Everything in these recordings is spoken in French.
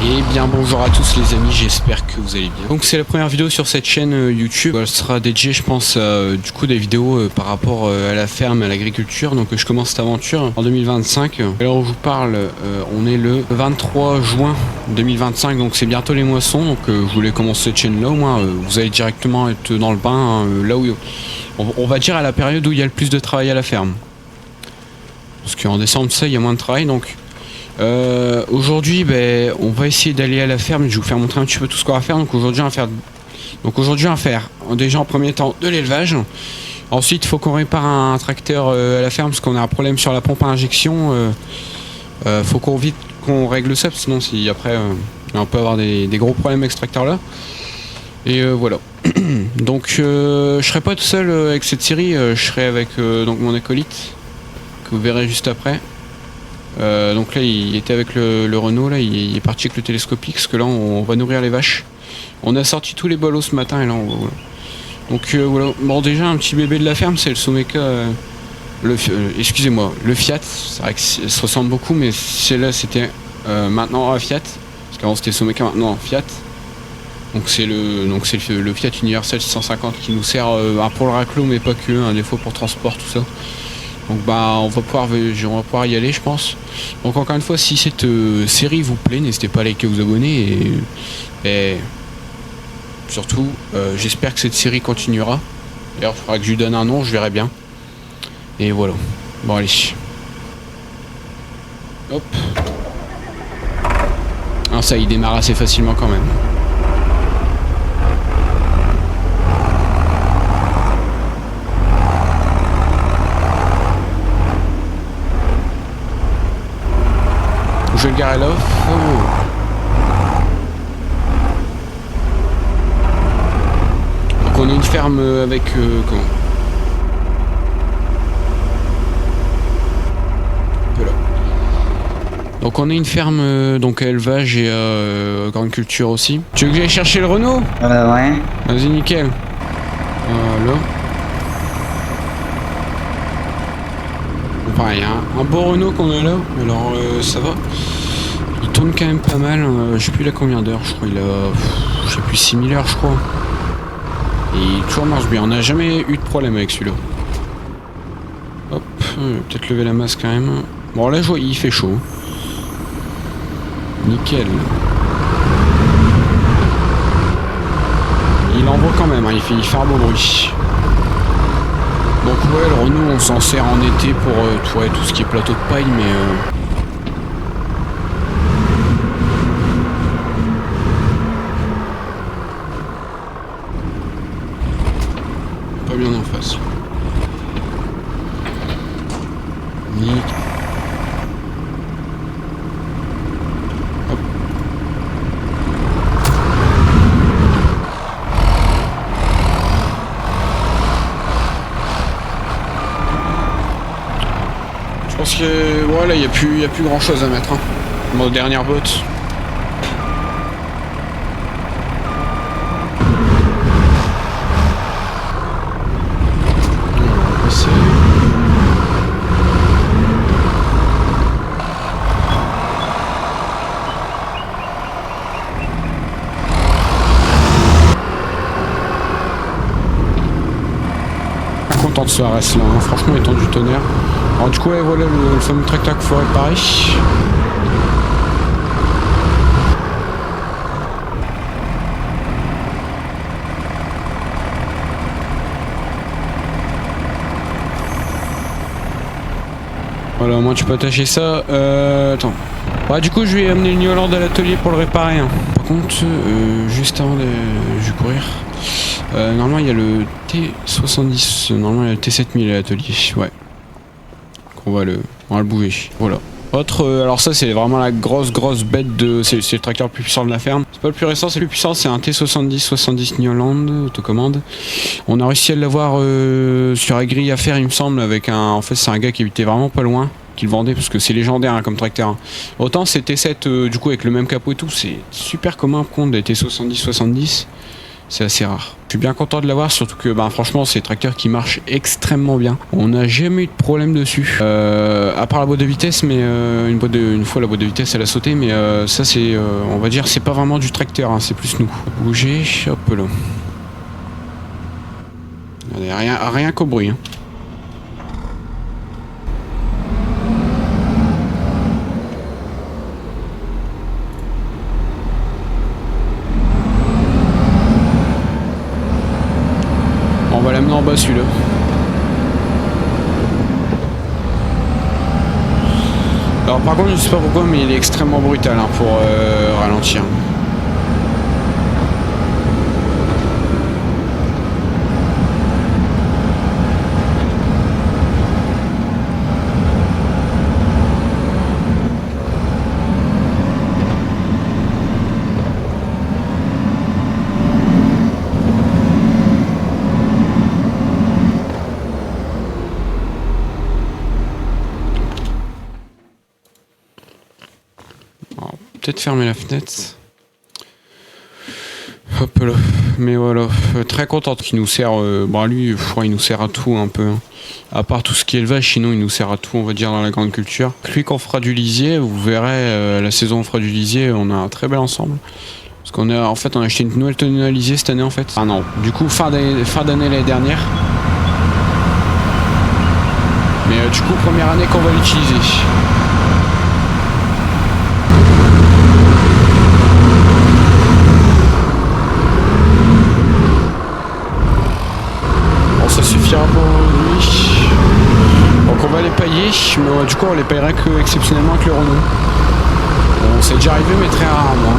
Et bien bonjour à tous les amis, j'espère que vous allez bien. Donc c'est la première vidéo sur cette chaîne YouTube. Elle sera dédiée je pense du coup des vidéos par rapport à la ferme, à l'agriculture. Donc je commence cette aventure en 2025. Alors où je vous parle, on est le 23 juin 2025, donc c'est bientôt les moissons. Donc je voulais commencer cette chaîne là, au moins vous allez directement être dans le bain, là où on va dire à la période où il y a le plus de travail à la ferme. Parce qu'en décembre ça il y a moins de travail donc. Aujourd'hui on va essayer d'aller à la ferme. Je vais vous faire montrer un petit peu tout ce qu'on va faire. Donc aujourd'hui on va faire déjà en premier temps de l'élevage. Ensuite il faut qu'on répare un tracteur à la ferme parce qu'on a un problème sur la pompe à injection. Faut qu'on règle ça parce que sinon si après on peut avoir des gros problèmes avec ce tracteur là. Et voilà. Donc je serai pas tout seul avec cette série, je serai avec donc mon acolyte que vous verrez juste après. Donc là il était avec le Renault, là il est parti avec le télescopique parce que là on va nourrir les vaches. On a sorti tous les bolos ce matin et là voilà. Donc voilà, bon déjà un petit bébé de la ferme c'est le Someka, excusez-moi, le Fiat. C'est vrai que ça se ressemble beaucoup mais celle-là c'était maintenant un Fiat, parce qu'avant c'était Someka, maintenant Fiat. Donc c'est le Fiat Universal 650 qui nous sert pour le raclo mais pas que, des fois pour transport tout ça. Donc on va pouvoir y aller je pense. Donc encore une fois si cette série vous plaît, n'hésitez pas à liker, vous abonner et surtout j'espère que cette série continuera. D'ailleurs il faudra que je lui donne un nom, je verrai bien. Et voilà. Bon allez. Hop. Alors ça il démarre assez facilement quand même. Je vais le garer là. Donc on a une ferme avec comment voilà. Donc on a une ferme donc à élevage et grande culture aussi. Tu veux que j'aille chercher le Renault? Ouais. Vas-y nickel. Voilà. Pareil, un beau Renault qu'on a là, alors ça va. Il tourne quand même pas mal, je sais plus il a combien d'heures, je crois il a, je sais plus 6000 heures je crois. Et il toujours marche bien, on n'a jamais eu de problème avec celui-là. Hop, peut-être lever la masse quand même. Bon là je vois, il fait chaud. Nickel. Il envoie quand même, hein, il fait un beau bruit. Donc ouais, le Renault on s'en sert en été pour tout ce qui est plateau de paille, mais pas bien en face. Nickel. Hop. Je pense que voilà, il y a plus grand chose à mettre. Hein. Bon, dernière botte. Content de ce RS là, hein. Franchement il tend du tonnerre. Alors du coup ouais, voilà le fameux tracteur qu'il faut réparer. Voilà, au moins tu peux attacher ça. Attends. Ouais, du coup je vais amener le New Holland à l'atelier pour le réparer. Hein. Par contre, juste avant de courir, normalement il y a le T70, normalement il y a le T7000 à l'atelier. Ouais. On va le bouger. Voilà. Autre, alors ça c'est vraiment la grosse bête de. C'est le tracteur le plus puissant de la ferme. C'est pas le plus récent, c'est le plus puissant, c'est un T70 New Holland autocommande. On a réussi à l'avoir sur la grille à faire il me semble avec un. En fait c'est un gars qui habitait vraiment pas loin, qui le vendait parce que c'est légendaire hein, comme tracteur. Autant c'est T7 du coup avec le même capot et tout, c'est super commun contre des T70. C'est assez rare. Je suis bien content de l'avoir, surtout que franchement c'est un tracteur qui marche extrêmement bien. On n'a jamais eu de problème dessus. À part la boîte de vitesse, mais une fois la boîte de vitesse elle a sauté, mais ça c'est, on va dire, c'est pas vraiment du tracteur, hein, c'est plus nous. Bouger, hop là. Allez, rien qu'au bruit. Hein. On va l'amener en bas celui-là. Alors par contre je sais pas pourquoi mais il est extrêmement brutal hein, pour ralentir. Peut-être fermer la fenêtre. Hop là. Mais voilà, très contente qu'il nous sert. Lui, il nous sert à tout un peu. Hein. À part tout ce qui est élevage, sinon il nous sert à tout, on va dire, dans la grande culture. Lui, quand on fera du lisier, vous verrez, la saison on fera du lisier, on a un très bel ensemble. Parce qu'on a, en fait, on a acheté une nouvelle tenue à lisier cette année en fait. Ah non, du coup fin d'année l'année dernière. Mais du coup, première année qu'on va l'utiliser. Ça suffira pour lui. Donc on va les pailler, mais du coup on les payera que exceptionnellement avec le Renault. Bon, c'est déjà arrivé mais très rarement.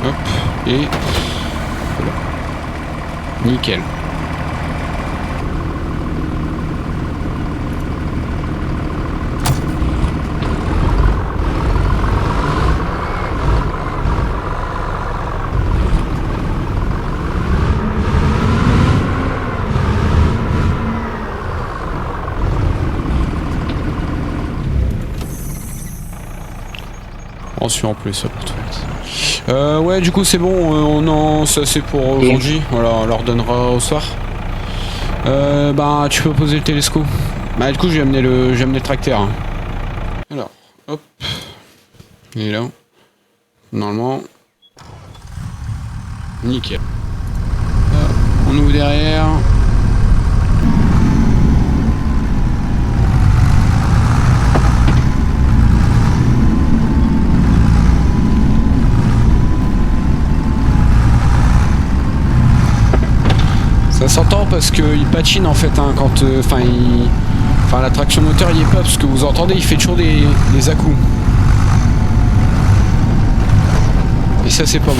Hop, et voilà. Nickel. En plus ça pour toi. Ouais du coup c'est bon, ça c'est pour aujourd'hui, voilà on leur donnera au soir. Tu peux poser le télescope. Du coup j'ai amené le tracteur. Hein. Alors hop, il est là. Normalement. Nickel. On ouvre derrière. Ça s'entend parce qu'il patine en fait hein, quand la traction moteur il est pas parce que vous entendez il fait toujours des à-coups. Et ça c'est pas bon.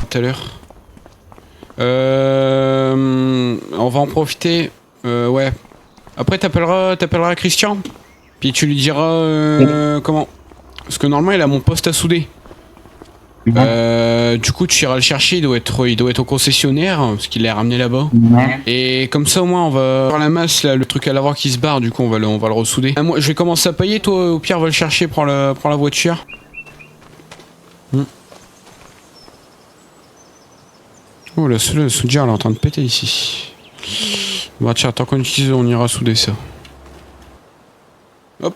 Tout à l'heure. On va en profiter. Ouais. Après t'appelleras Christian, puis tu lui diras comment. Parce que normalement il a mon poste à souder. Du coup tu iras le chercher, il doit être au concessionnaire, parce qu'il l'a ramené là-bas. Et comme ça au moins on va voir la masse là, le truc à l'avant qui se barre, du coup on va le ressouder. Moi je vais commencer à pailler, toi au pire va le chercher, prends la voiture. Oh la soudure elle est en train de péter ici. Bah tiens, tant qu'on utilise, on ira souder ça. Hop.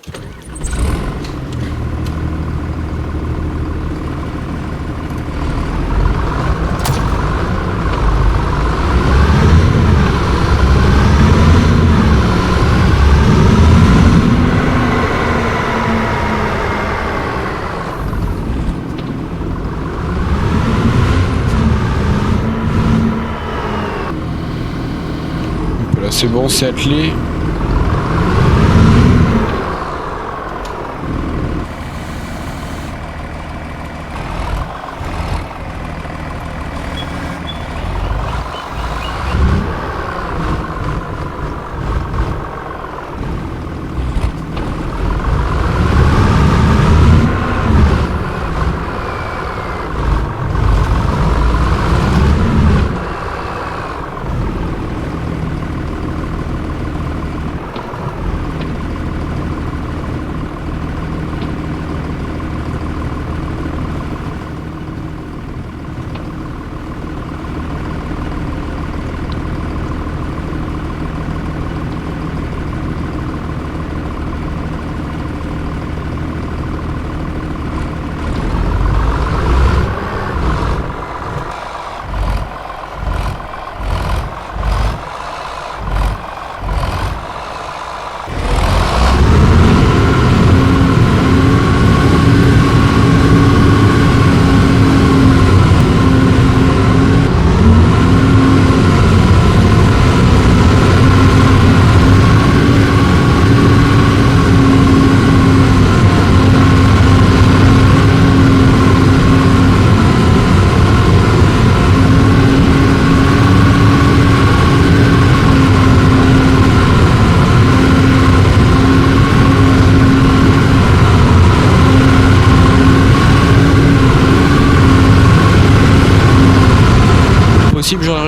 Là c'est bon, c'est attelé.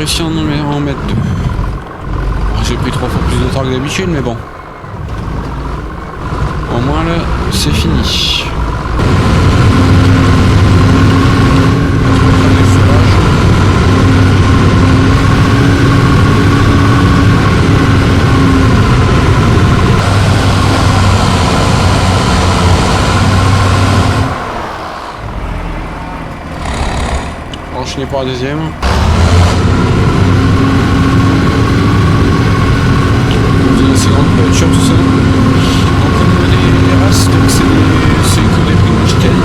réussi à en mettre 2. J'ai pris 3 fois plus de temps que d'habitude, mais bon. Au moins là, c'est fini. Enchaîné par la deuxième. C'est grande voiture, tout ça. Donc au niveau des races, donc c'est que des Primogènes.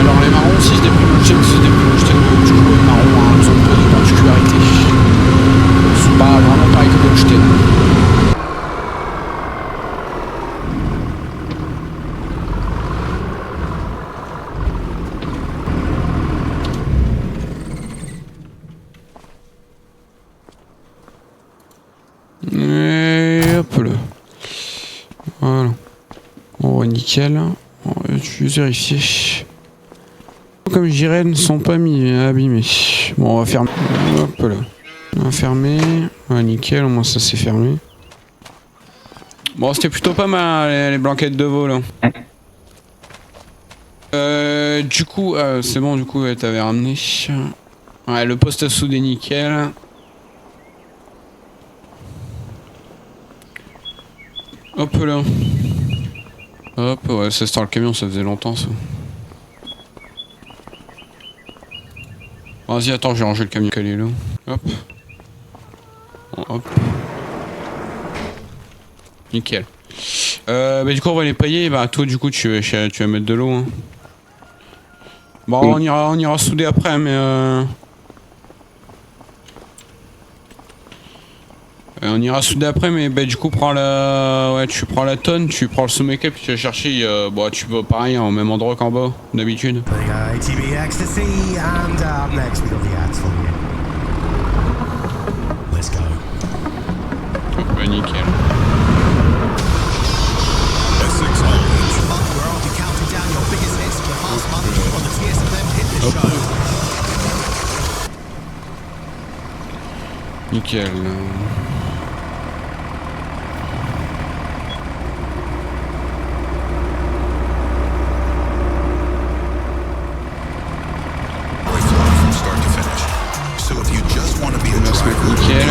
Alors les marrons, si c'est des Primogènes, c'est des Primogènes du coup les marrons ont un peu de particularité. C'est pas vraiment pareil que Holstein. Et hop là. Voilà. Bon, nickel. On va juste vérifier. Comme je dirais, ne sont pas abîmés. Bon, on va fermer. Hop là. On va fermer. Ouais, nickel, au moins ça c'est fermé. Bon, c'était plutôt pas mal les blanquettes de veau là. Du coup, c'est bon, du coup, t'avais ramené. Ouais, le poste à souder nickel. Hop là. Hop, ouais, ça start le camion, ça faisait longtemps ça. Vas-y, attends, j'ai rangé le camion calé là. Hop. Bon, hop. Nickel. Bah du coup on va les pailler, bah toi du coup tu vas mettre de l'eau hein. Bon on ira souder après mais on ira souder après mais bah du coup prends la. Ouais tu prends la tonne, tu prends le sommet cap puis tu vas chercher bon tu vas pareil au même endroit qu'en bas d'habitude. Bah nickel. Hop. Nickel. Nickel.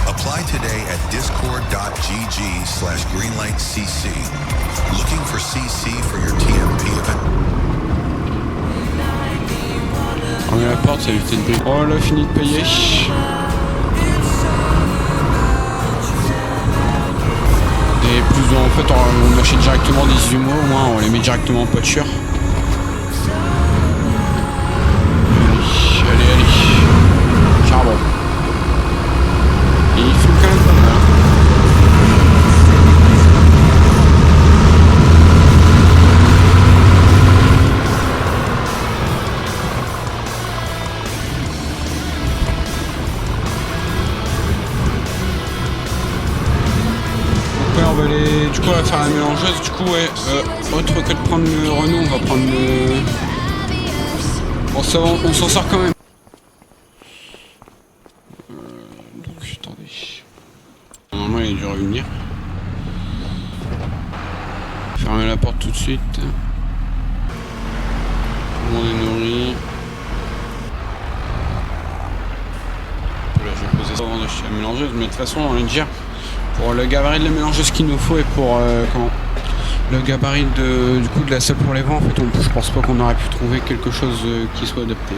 Apply today at discord.gg/greenlightcc. Looking for CC for your TMP event. On met la porte, ça évite de bruit. Oh là, fini de payer. Et plus en fait, on achète directement des humours, au moins on les met directement en poiture. Allez. Charbon. Et il faut quand même pas mal. Du coup on va faire la mélangeuse, du coup ouais, autre que de prendre le Renault, on va prendre le... Bon ça va, on s'en sort quand même. Donc attendez. Normalement il a dû revenir. Fermer la porte tout de suite. Tout le monde est nourri. Là je vais poser ça avant d'acheter la mélangeuse, mais de toute façon on va dire... Pour le gabarit de la mélangeuse qu'il nous faut et pour le gabarit du coup de la selle pour les vents, en fait je pense pas qu'on aurait pu trouver quelque chose qui soit adapté.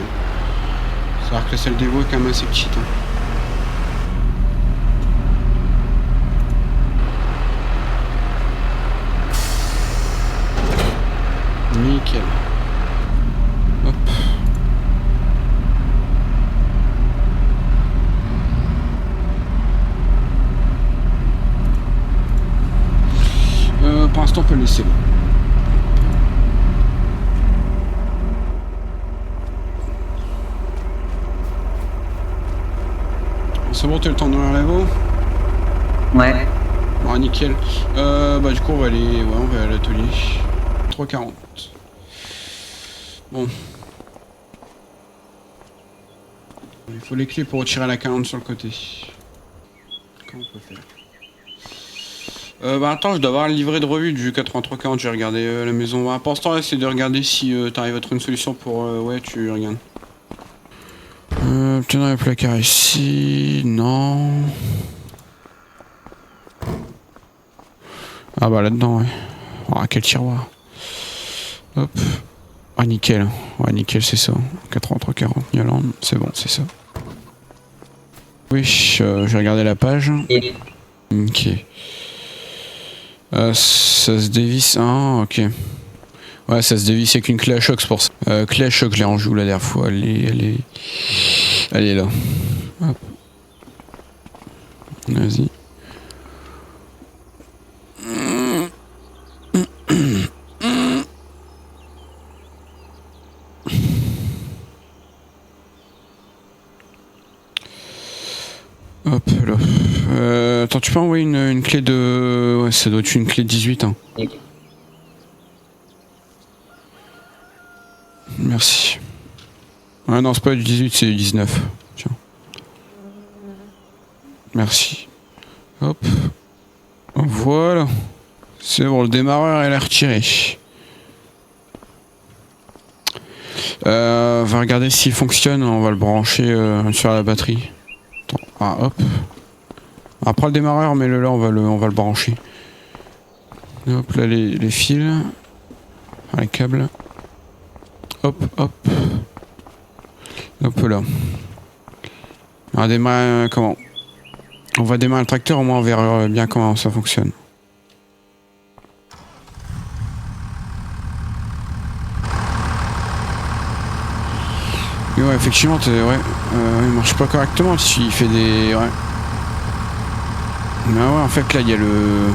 C'est-à-dire que la selle des veaux est quand même assez petite. Hein. Nickel. Hop. Pour l'instant on peut le laisser là. C'est bon, t'as le temps d'ouvrir la veau? Ouais. Bon nickel. Bah du coup on va aller à l'atelier. 3,40. Bon. Il faut les clés pour retirer la calandre sur le côté. Comment on peut faire? Bah attends, je dois avoir le livret de revue du 8340, j'ai regardé la maison. Bah, pour l'instant, essaye de regarder si t'arrives à trouver une solution pour... ouais, tu regardes. Peut-être dans les placards ici... Non... Ah bah là-dedans, ouais. Oh, quel tiroir. Hop. Ah nickel. Ouais, nickel, c'est ça. 8340, Yolande, c'est bon, c'est ça. Oui, j'ai regardé la page. Et Ok. Ça se dévisse. Ah, ok. Ouais, ça se dévisse avec une clé à choc, c'est pour ça. Clé à choc, je l'ai en joue la dernière fois. Elle est là. Hop. Vas-y. Hop là. Attends, tu peux envoyer une clé de... Ouais, ça doit être une clé de 18, hein. Merci. Ouais, non, c'est pas du 18, c'est du 19. Tiens. Merci. Hop. Voilà. C'est bon, le démarreur elle est retiré. On va regarder s'il fonctionne, on va le brancher sur la batterie. Attends. Ah, hop. Après le démarreur, mets-le là, on va le brancher. Hop, là les fils. Ah, les câbles. Hop, hop. Hop là. On va démarrer comment? On va démarrer le tracteur, au moins on verra bien comment ça fonctionne. Et ouais, effectivement, ouais, il marche pas correctement s'il fait des... Ouais. Mais ouais, en fait là il y a le...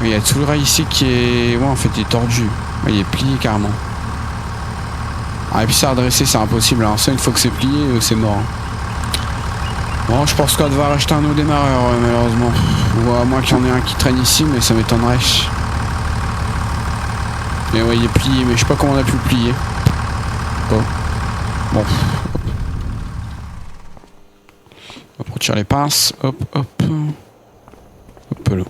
Il y a tout le rail ici qui est... Ouais, en fait il est tordu. Ouais, il est plié carrément. Ah, et puis ça redresser c'est impossible, alors ça une fois que c'est plié c'est mort. Bon, je pense qu'on va devoir acheter un autre démarreur malheureusement. Ou à moins qu'il y en ait un qui traîne ici, mais ça m'étonnerait. Mais ouais, il est plié, mais je sais pas comment on a pu le plier. Oh. Bon. On va retirer les pinces. Hop, hop. Hop là.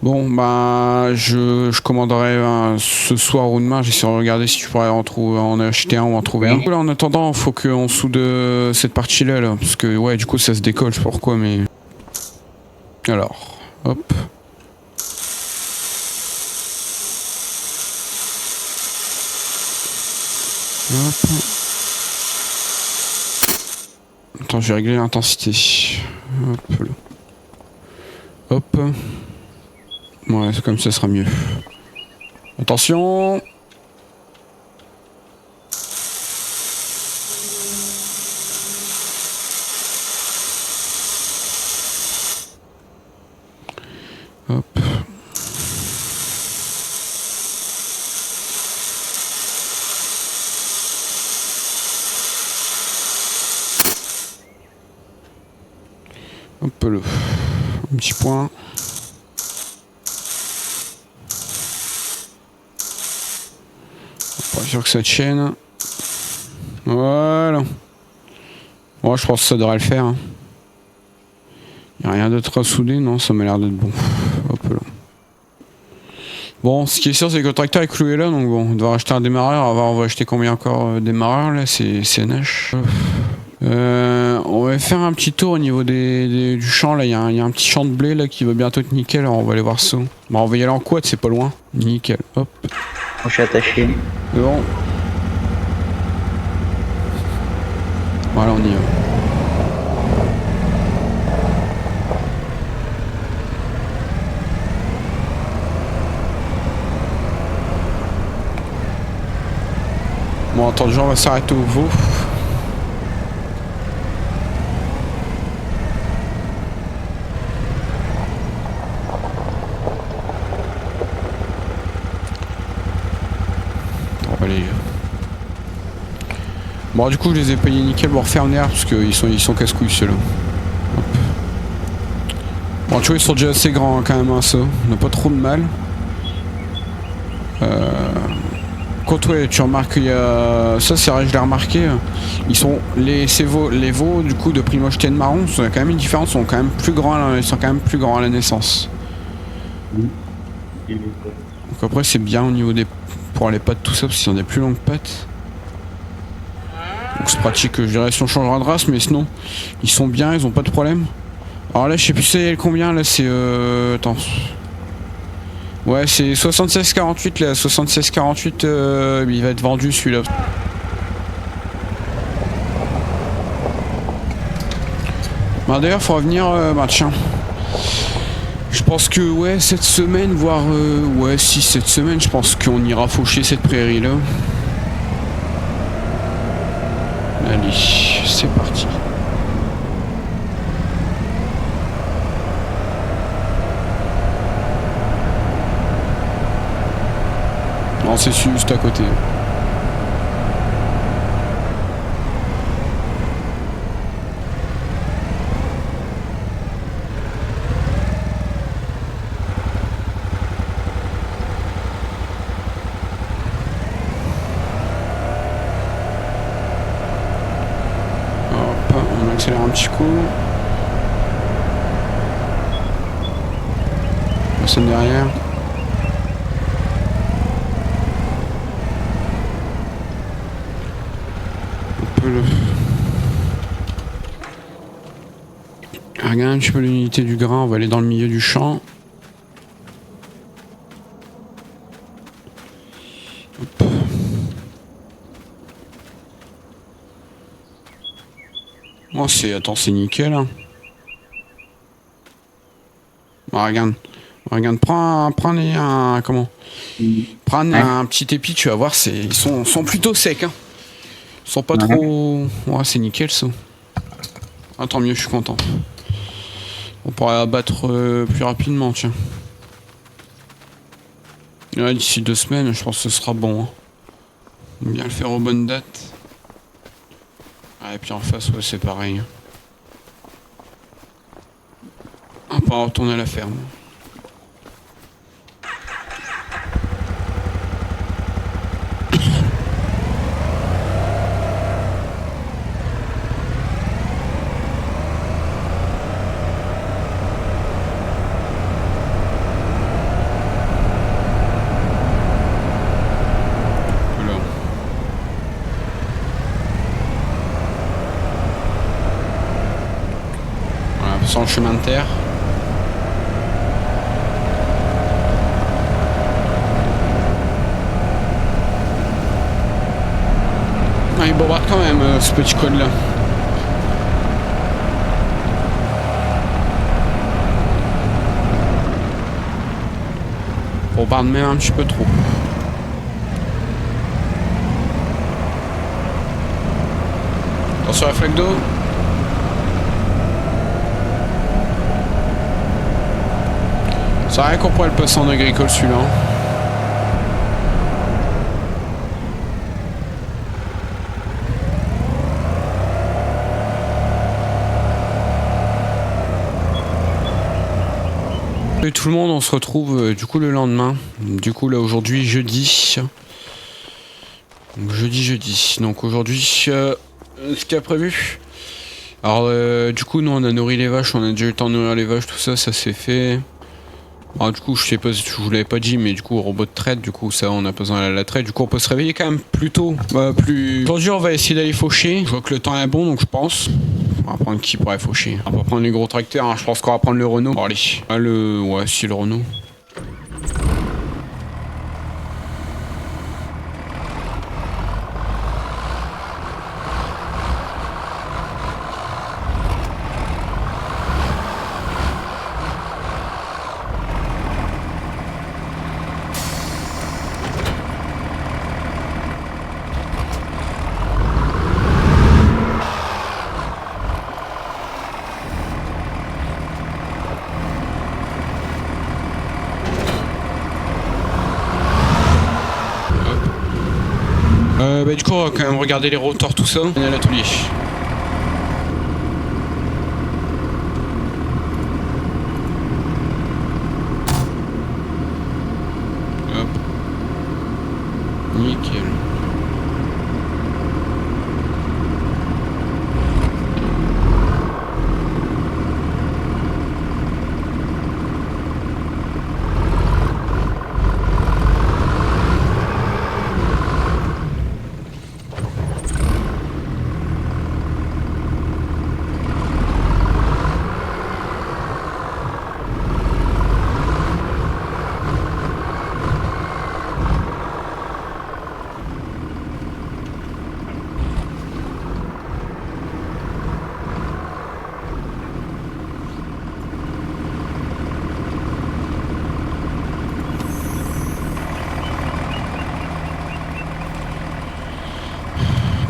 Bon, bah, je commanderai ce soir ou demain. J'essaie de regarder si tu pourrais en acheter un ou en trouver un. Là, en attendant, il faut qu'on soude cette partie-là, là. Parce que, ouais, du coup, ça se décolle. Je sais pas pourquoi, mais... Alors, hop. Hop. Attends, je vais régler l'intensité. Hop là. Hop. Ouais, c'est comme ça sera mieux. Attention. Hop. Hop là. Un petit point. Pas sûr que ça tienne. Voilà. Bon, je pense que ça devrait le faire. Hein. Y a rien d'autre à souder, non, ça m'a l'air d'être bon. Hop là. Bon, ce qui est sûr, c'est que le tracteur est cloué là, donc bon, on doit acheter un démarreur. On va acheter combien encore démarreur là? C'est CNH. On va faire un petit tour au niveau du champ là. Il y a un petit champ de blé là qui va bientôt être nickel. Alors on va aller voir ça. Bon, on va y aller en quad, c'est pas loin. Nickel. Hop. je suis attaché. C'est bon. Voilà, on y va. Bon, attends, on va s'arrêter au veau. Allez. Bon, du coup, je les ai payés nickel. Bon, refaire en air parce qu'ils sont casse-couilles ceux-là. Bon, tu vois, ils sont déjà assez grands hein, quand même, hein, ça. On n'a pas trop de mal. contre, ouais, tu remarques qu'il y a... Ça, c'est vrai, je l'ai remarqué. Ils sont... Les veaux, du coup, de Primochten marron, sont quand même une différence. Ils sont quand même plus grands, ils sont quand même plus grands à la naissance. Oui. Et Donc après, c'est bien au niveau des... Pour les pattes, tout ça, parce qu'ils ont des plus longues pattes. Donc c'est pratique, je dirais, si on changera de race, mais sinon, ils sont bien, ils ont pas de problème. Alors là, je sais plus c'est combien, là, c'est... Attends... Ouais, c'est 76,48 là, 76,48, il va être vendu celui-là. Bah d'ailleurs, faut revenir, bah tiens. Je pense que, ouais, cette semaine, voire, ouais, si, cette semaine, je pense qu'on ira faucher cette prairie-là. Allez, c'est parti. Non, c'est juste à côté. Hop, on accélère un petit coup. Personne derrière. Regarde un petit peu l'unité du grain, on va aller dans le milieu du champ. Hop. Oh, attends, c'est nickel. Hein. Oh, regarde, prends un comment? Prends un petit épi, tu vas voir, ils sont plutôt secs. Hein. Ils sont pas trop. Ouais, c'est nickel ça. Ah, tant mieux, je suis content. On pourra abattre plus rapidement, tiens. Ouais, d'ici 2 semaines, je pense que ce sera bon. Hein. On va bien le faire aux bonnes dates. Ah, et puis en face, ouais, c'est pareil. On va retourner à la ferme. Sans le chemin de terre. Ah, il bombarde quand même ce petit code là. Bombarde même un petit peu trop. Attention à la flaque d'eau. C'est vrai qu'on pourrait le passer en agricole celui-là. Et tout le monde, on se retrouve du coup le lendemain. Du coup là aujourd'hui jeudi. Donc jeudi. Donc aujourd'hui ce qu'il y a prévu. Alors du coup nous on a nourri les vaches, on a déjà eu le temps de nourrir les vaches, tout ça, ça s'est fait. Alors du coup je sais pas si je vous l'avais pas dit, mais du coup robot de traite, du coup ça on a besoin de la traite, du coup on peut se réveiller quand même plus tôt. Aujourd'hui on va essayer d'aller faucher, je vois que le temps est bon donc je pense. On va prendre qui pour aller faucher? On va prendre les gros tracteurs, hein. Je pense qu'on va prendre le Renault. Bon, allez, ouais si le Renault. Du coup on va quand même regarder les rotors, tout ça. On est à l'atelier. Hop. Nickel.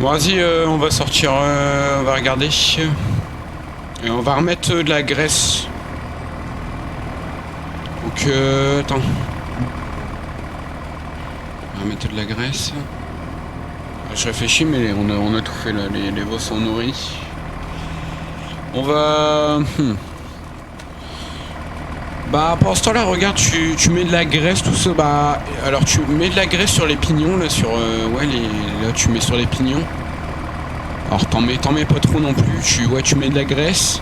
Bon, vas-y, on va sortir, on va regarder. Et on va remettre de la graisse. Donc, attends. On va mettre de la graisse. Je réfléchis, mais on a tout fait là. Les veaux sont nourris. On va... Bah, pour ce temps-là, regarde, tu mets de la graisse, tout ça. Bah, alors tu mets de la graisse sur les pignons, là, sur... ouais, là, tu mets sur les pignons. Alors, t'en mets pas trop non plus. Tu mets de la graisse.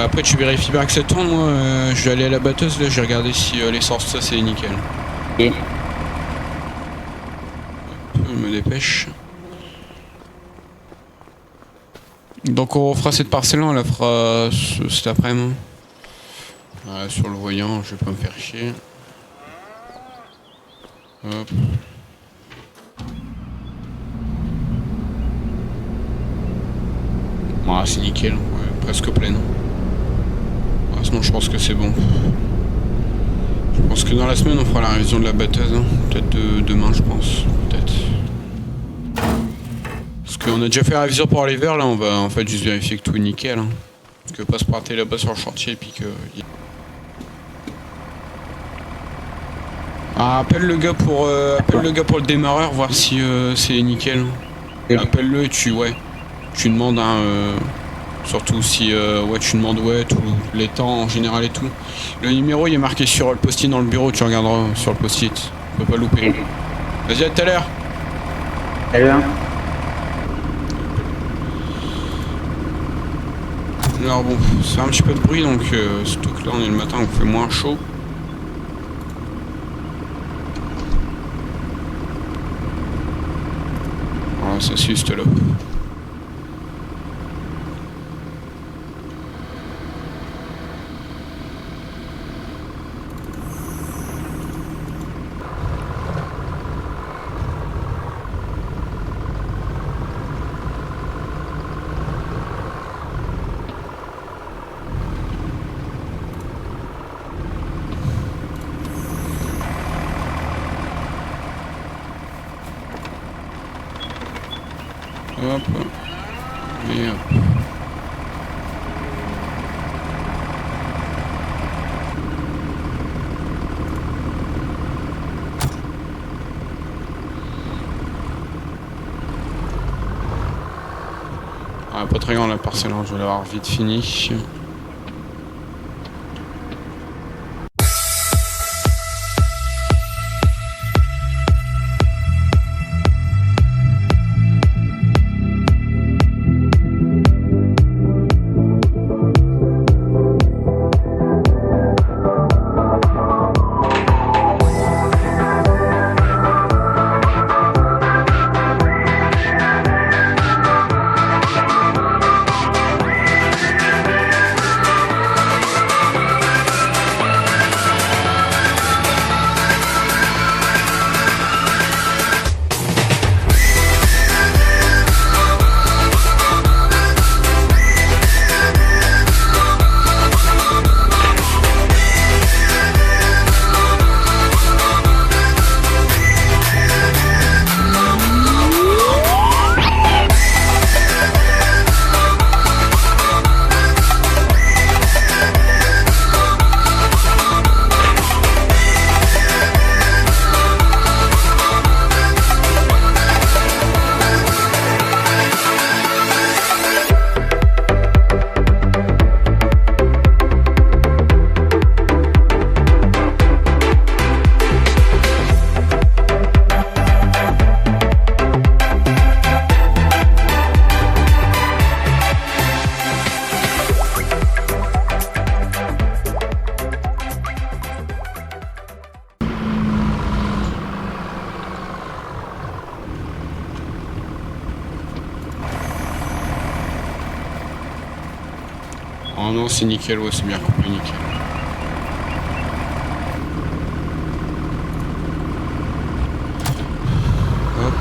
Après, tu vérifies bien que ça tourne. Moi, je vais aller à la batteuse, là, je vais regarder si l'essence, ça, c'est nickel. Ok. Je me dépêche. Donc, on fera cette parcelle-là, on la fera cet après-midi. Sur le voyant, je vais pas me faire chier. Hop. Ah, c'est nickel, ouais, presque pleine. Ah, sinon, je pense que c'est bon. Je pense que dans la semaine, on fera la révision de la batteuse. Hein. Peut-être demain, je pense. Peut-être. Parce qu'on a déjà fait la révision pour l'hiver, là, on va en fait juste vérifier que tout est nickel. Hein. Parce que pas se partir là-bas sur le chantier et puis que... Ah, appelle le gars pour le démarreur, voir si c'est nickel. Appelle-le et tu demandes surtout si tu demandes tous les temps en général et tout. Le numéro il est marqué sur le post-it dans le bureau, tu regarderas sur le post-it. Tu peux pas louper. Vas-y, à tout à l'heure. Salut. Alors bon, c'est un petit peu de bruit donc surtout que là on est le matin, on fait moins chaud. Voilà, ça c'est juste là. Hop. Et hop. Ah, pas très grand la parcelle, hein, je vais l'avoir vite fini. Oh non, c'est nickel, ouais, c'est bien coupé, nickel. Hop.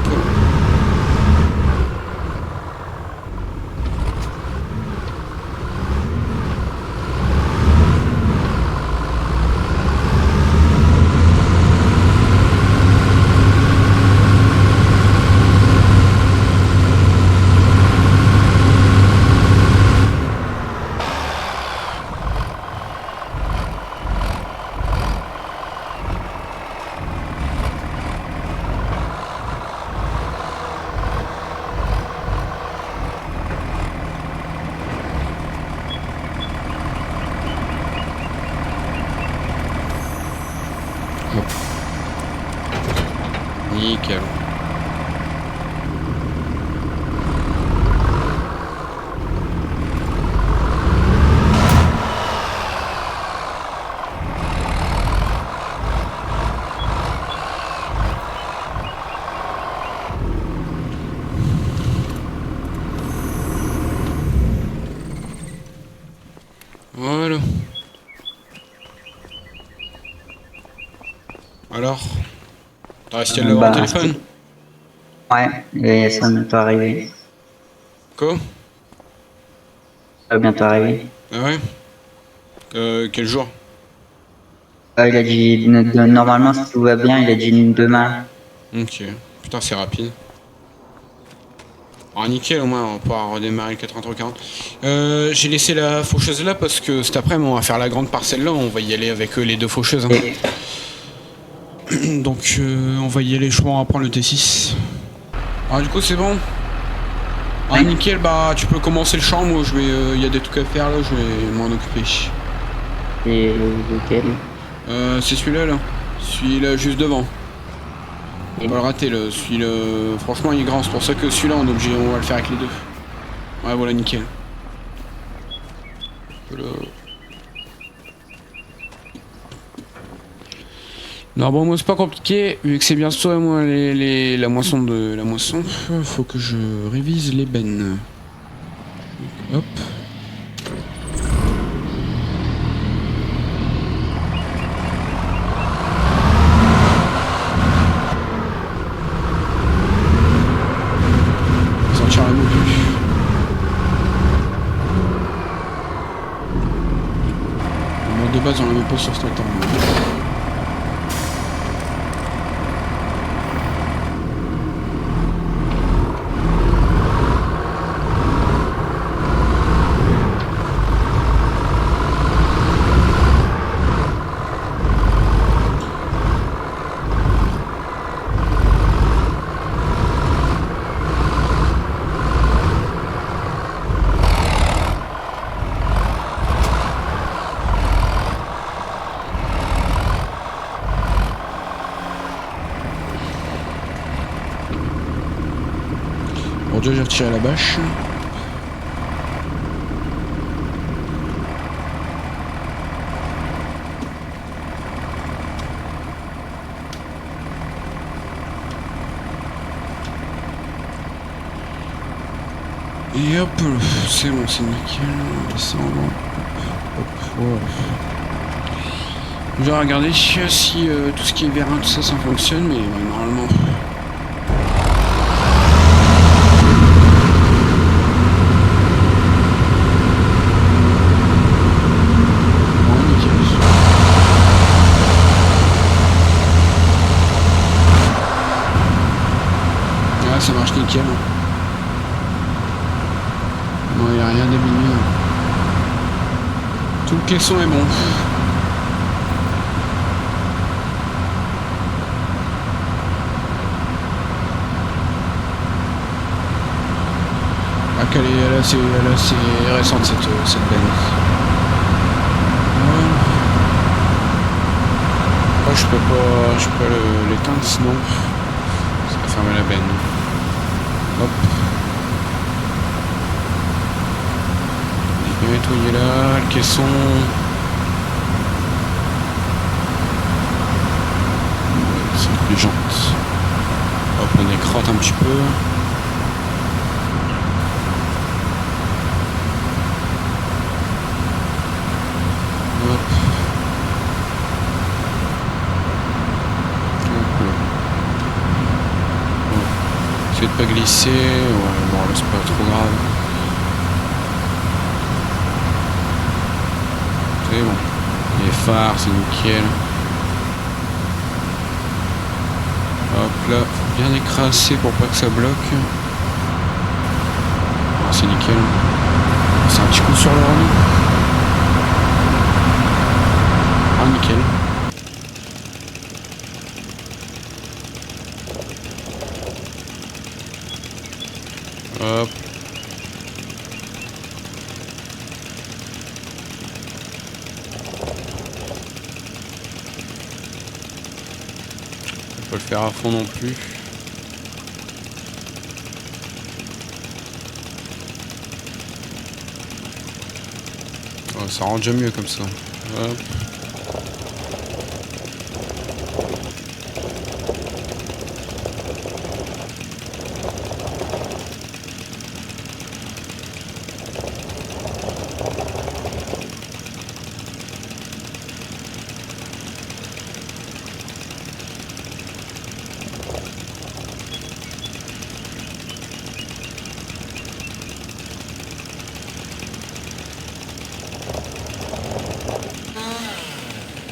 Nickel. Voilà. Alors, t'as resté à l'avoir au téléphone? Ouais, et ça va bientôt arriver. Quoi? Ça va bientôt arriver. Ah ouais? Quel jour? Il a dit, normalement, si tout va bien, il a dit demain. Ok. Putain, c'est rapide. Ah nickel, au moins on va pouvoir redémarrer le 8340. J'ai laissé la faucheuse là parce que cet après-midi on va faire la grande parcelle là, on va y aller avec les deux faucheuses. Hein. Et, Donc on va y aller, je crois, on va prendre le T6. Ah du coup c'est bon. Ah ouais. nickel, bah tu peux commencer le champ, moi je vais. Y a des trucs à faire là, je vais m'en occuper. et lequel? C'est celui-là là. Celui-là juste devant. Et- On va le rater là, celui-là. Franchement il est grand, c'est pour ça que celui-là on est obligé, on va le faire avec les deux. Ouais voilà nickel. Voilà. Non bon moi c'est pas compliqué, vu que c'est bien ça moi la moisson de la moisson, faut que je révise les bennes. Hop. Sortir la moto. Bon de base on la met pas sur ce temps. Bon déjà j'ai retiré la bâche. Et hop, c'est bon, c'est nickel. Descendre. Hop, voilà. Je vais regarder si tout ce qui est vérin, tout ça, ça fonctionne, mais normalement. Ouais, nickel. Ouais, ça marche nickel. Non, il n'y a rien d'abîmé. Tout le caisson est bon. Ah, qu'elle est assez récente cette benne. Ouais. Oh, je peux pas l'éteindre sinon ça va fermer la benne. Hop. Bien nettoyer là, le caisson. C'est les jantes. Hop, on écrante un petit peu. Hop. Bon. Essayez de pas glisser. Ouais, bon là c'est pas trop grave. C'est bon. Les phares, c'est nickel. Hop là, faut bien écraser pour pas que ça bloque. Ah, c'est nickel. C'est un petit coup sur le Renault. Ah, nickel. Hop. Faut pas le faire à fond non plus. Ça rend déjà mieux comme ça. Hop.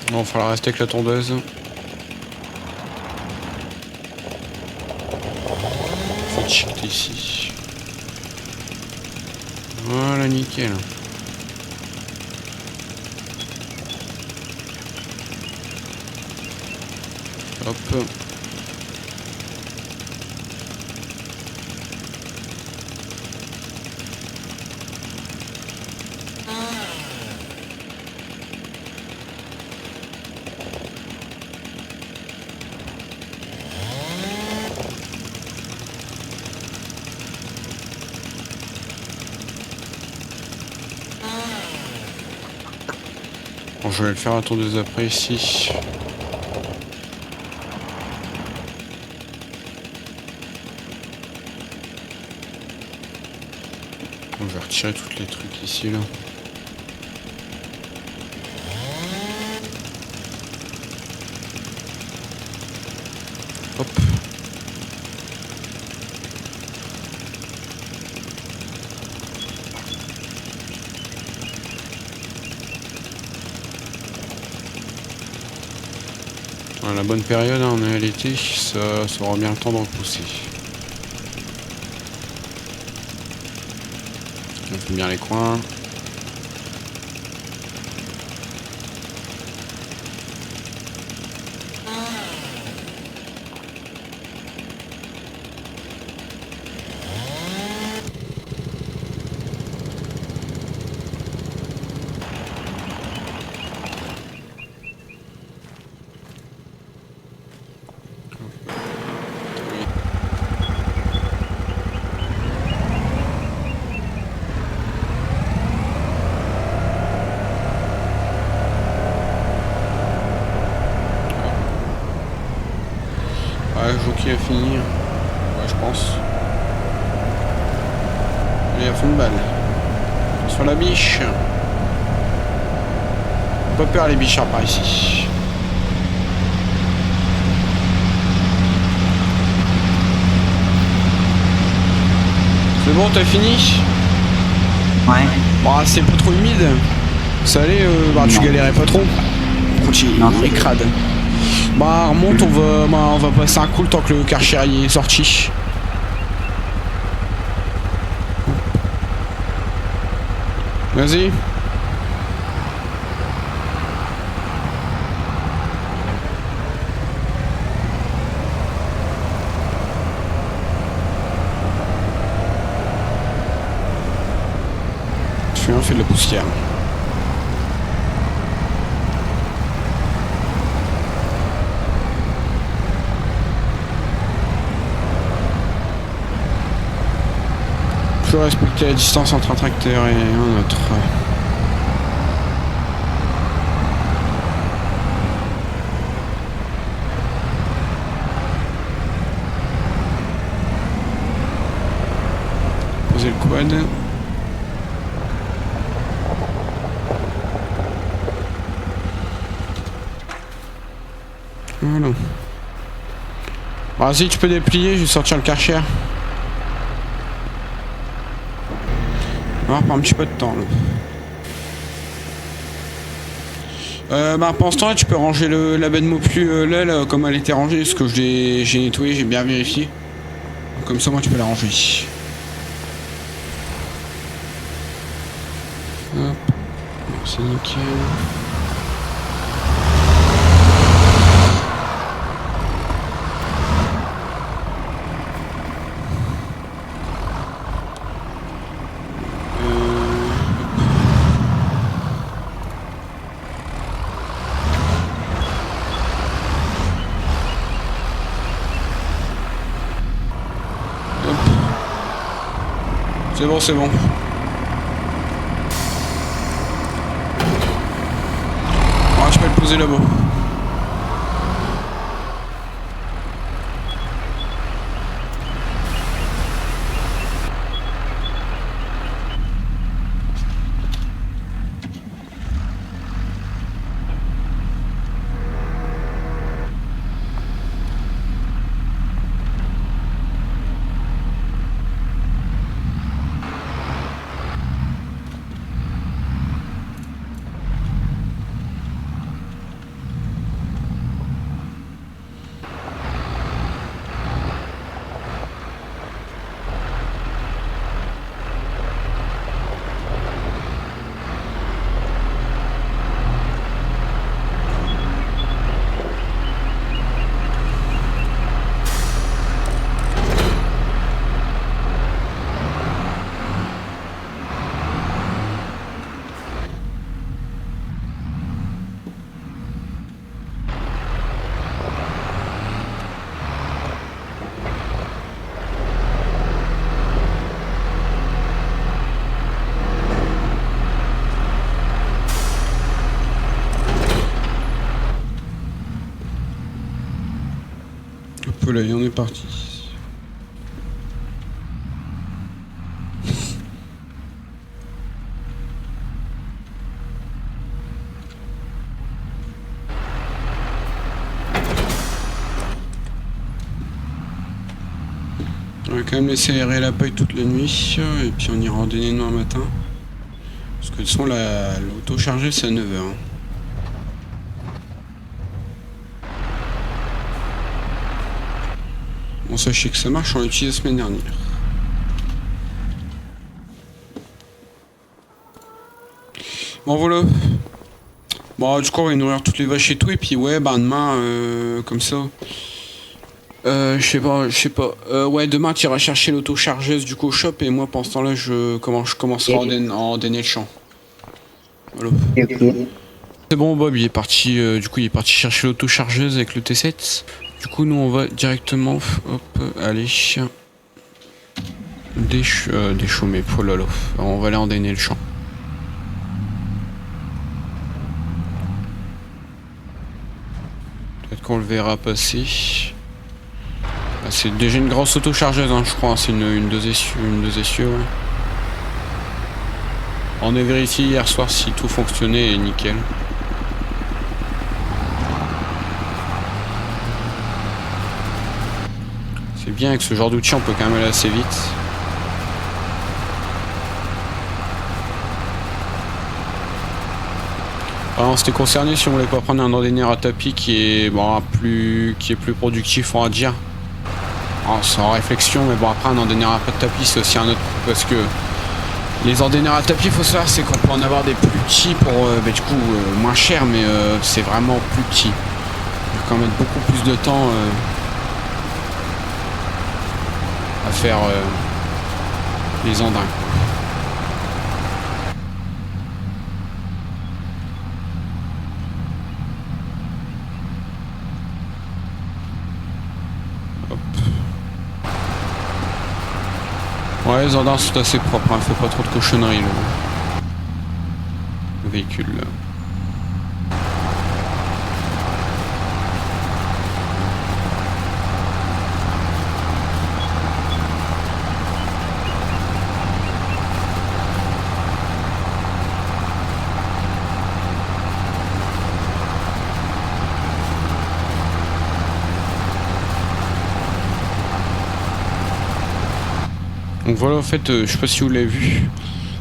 Bon, il va falloir rester avec la tondeuse. Faut checker ici. Voilà, nickel. Hop. Bon, je vais le faire à tour de après ici. On va retirer tous les trucs ici là. Hop. À la bonne période, hein, on est à l'été, ça aura bien le temps d'en pousser. On fait bien les coins. Ouais, jockey à finir. Ouais, je pense. Allez, à fond de balle. Sur la biche. Pas peur les bichards par ici. C'est bon, t'as fini? Ouais. Bon, c'est pas trop humide. Ça allait, bah, tu galérais pas trop. Continue, Non, c'est crade. Bah remonte, on va passer un coup le temps que le Karcher y est sorti. Vas-y. Je fais un fait de la poussière. Toujours respecter la distance entre un tracteur et un autre. Poser le quad. Voilà. Vas-y, tu peux déplier, je vais sortir le Karcher. On va reprendre un petit peu de temps là. Bah pendant ce temps là tu peux ranger la benne Moplu là comme elle était rangée, parce que j'ai nettoyé, j'ai bien vérifié. Comme ça moi tu peux la ranger. Hop, c'est nickel. C'est bon, c'est bon. poser là-bas. Hop là, et on est parti. On va quand même laisser aérer la paille toute la nuit et puis on ira randonner demain matin. Parce que de toute façon l'auto-chargée c'est à 9h. Bon, sachez que ça marche, on l'a utilisé la semaine dernière. Bon voilà. Bon du coup on va nourrir toutes les vaches et tout et puis ouais bah demain comme ça. Je sais pas. Ouais demain tu iras chercher l'auto-chargeuse du coup au shop et moi pendant ce temps là je commencerai à endainer le champ. Voilà. Ok. C'est bon Bob il est parti du coup il est parti chercher l'auto-chargeuse avec le T7. Du coup nous on va directement hop aller déchaumer oh là là. On va aller endainer le champ. Peut-être qu'on le verra passer. Ah, c'est déjà une grosse auto-chargeuse hein, je crois, c'est une 2 essieux ouais. On a vérifié hier soir si tout fonctionnait et nickel. C'est bien avec ce genre d'outil on peut quand même aller assez vite. Alors, on s'était concerné si on voulait pas prendre un endaineur à tapis qui est bon, plus productif on va dire. Alors, c'est en réflexion mais bon après un endaineur à tapis c'est aussi un autre parce que les endaineurs à tapis faut savoir c'est qu'on peut en avoir des plus petits pour du coup moins cher mais c'est vraiment plus petit. Il faut quand même mettre beaucoup plus de temps à faire les andins. Hop. Ouais les andins sont assez propres, hein, fait pas trop de cochonneries le véhicule là. Donc voilà en fait, je sais pas si vous l'avez vu,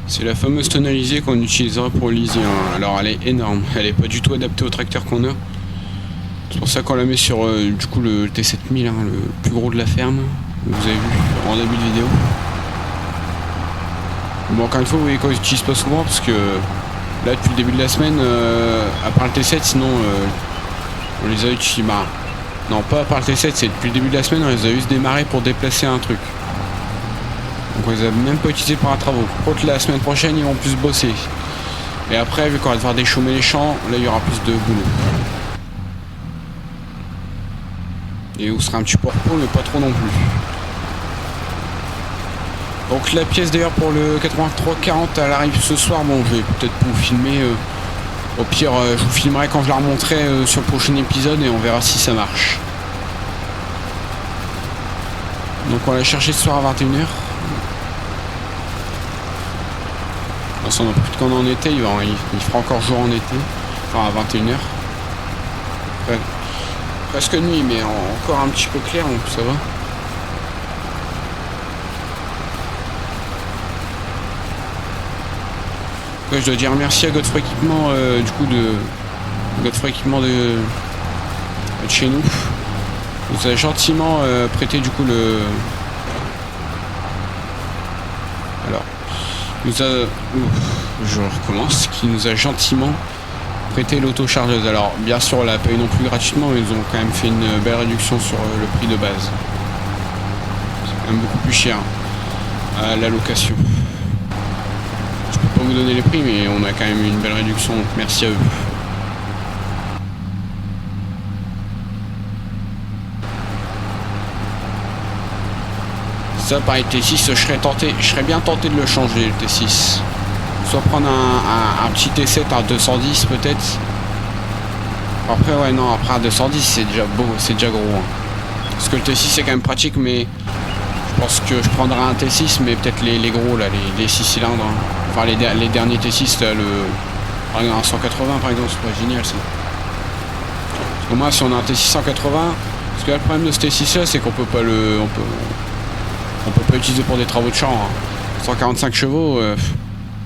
c'est la fameuse tonalisée qu'on utilisera pour le lisier. Alors elle est énorme, elle est pas du tout adaptée au tracteur qu'on a. C'est pour ça qu'on la met sur du coup le T7000, hein, le plus gros de la ferme. Vous avez vu en début de vidéo. Bon encore une fois vous voyez qu'on l'utilise pas souvent parce que là depuis le début de la semaine, à part le T7 sinon on les a utilisés. Bah, non pas à part le T7, c'est depuis le début de la semaine on les a juste démarrés pour déplacer un truc. Donc on les a même pas utilisés pour un travaux. Par contre la semaine prochaine ils vont plus bosser. Et après vu qu'on va devoir déchaumer les champs, là il y aura plus de boulot. Et vous serez un petit peu repos mais pas trop non plus. Donc la pièce d'ailleurs pour le 8340 elle arrive ce soir. Bon je vais peut-être vous filmer Au pire, je vous filmerai quand je la remonterai sur le prochain épisode et on verra si ça marche. Donc on va la chercher ce soir à 21h. Si on en profite quand on est en été, il fera encore jour en été. Enfin à 21h. Presque nuit, mais encore un petit peu clair, donc ça va. Ouais, je dois dire merci à Godfrey Équipement, du coup de Godfrey Équipement de chez nous. Il nous a gentiment prêté du coup le. Alors, je recommence. Qui nous a gentiment prêté l'autochargeuse. Alors, bien sûr, on l'a pas eu non plus gratuitement, mais ils ont quand même fait une belle réduction sur le prix de base. C'est quand même beaucoup plus cher à la location. Je peux pas vous donner les prix, mais on a quand même eu une belle réduction, donc merci à eux. Ça, pareil, T6, je serais bien tenté de le changer, le T6. Soit prendre un petit T7 à 210 peut-être. Après, ouais, non, après à 210, c'est déjà beau, c'est déjà gros. Hein. Parce que le T6, c'est quand même pratique, mais je pense que je prendrai un T6, mais peut-être les gros, là, les 6 cylindres. Hein. Enfin, les derniers T6, là, par exemple, un 180, par exemple, c'est pas génial, ça. Parce que moi, si on a un T6 180, parce que là, le problème de ce T6 là, c'est qu'on peut pas on peut pas utiliser pour des travaux de champ. Hein. 145 chevaux,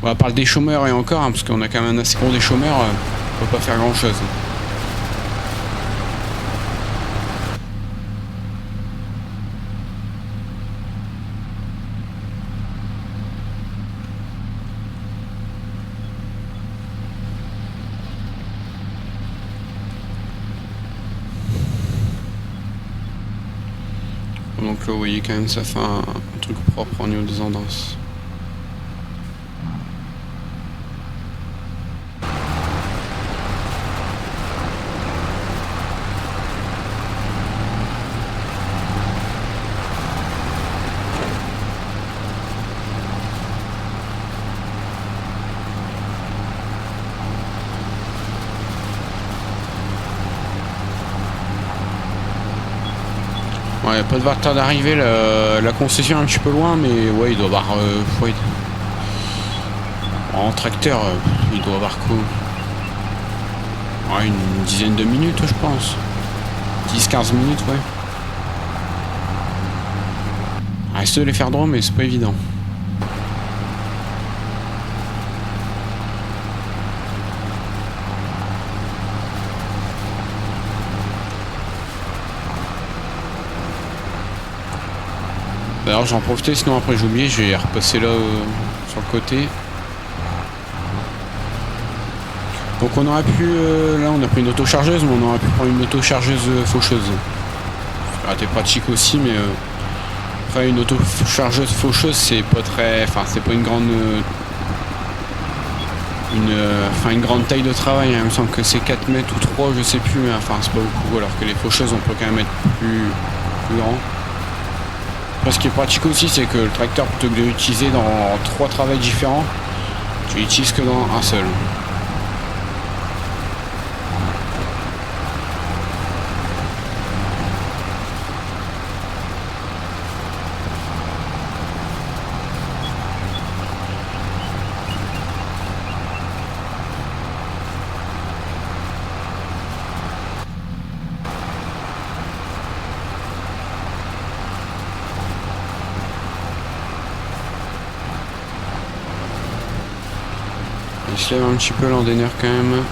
à part le déchômeur et encore, hein, parce qu'on a quand même un assez gros déchômeur, on peut pas faire grand chose. Donc là, vous voyez quand même, ça fait un truc propre au niveau des endanses. Ouais, pas de retard d'arrivée, la concession est un petit peu loin, mais ouais, il doit avoir. Ouais, en tracteur, il doit avoir quoi? Ouais, une dizaine de minutes, je pense. 10-15 minutes, ouais. Reste de les faire droit, mais c'est pas évident. D'ailleurs j'en profitais, sinon après j'ai oublié, je vais repasser là sur le côté. Donc on aurait pu, là on a pris une autochargeuse, mais on aurait pu prendre une autochargeuse faucheuse. Ça aurait été pratique aussi, mais après une autochargeuse faucheuse c'est pas très, enfin c'est pas une grande, une grande taille de travail. Hein. Il me semble que c'est 4 mètres ou 3, je sais plus, mais enfin c'est pas beaucoup, alors que les faucheuses on peut quand même être plus grand. Après, ce qui est pratique aussi, c'est que le tracteur, plutôt que de l'utiliser dans 3 travails différents, tu l'utilises que dans un seul. Il se lève un petit peu l'endéneur quand même.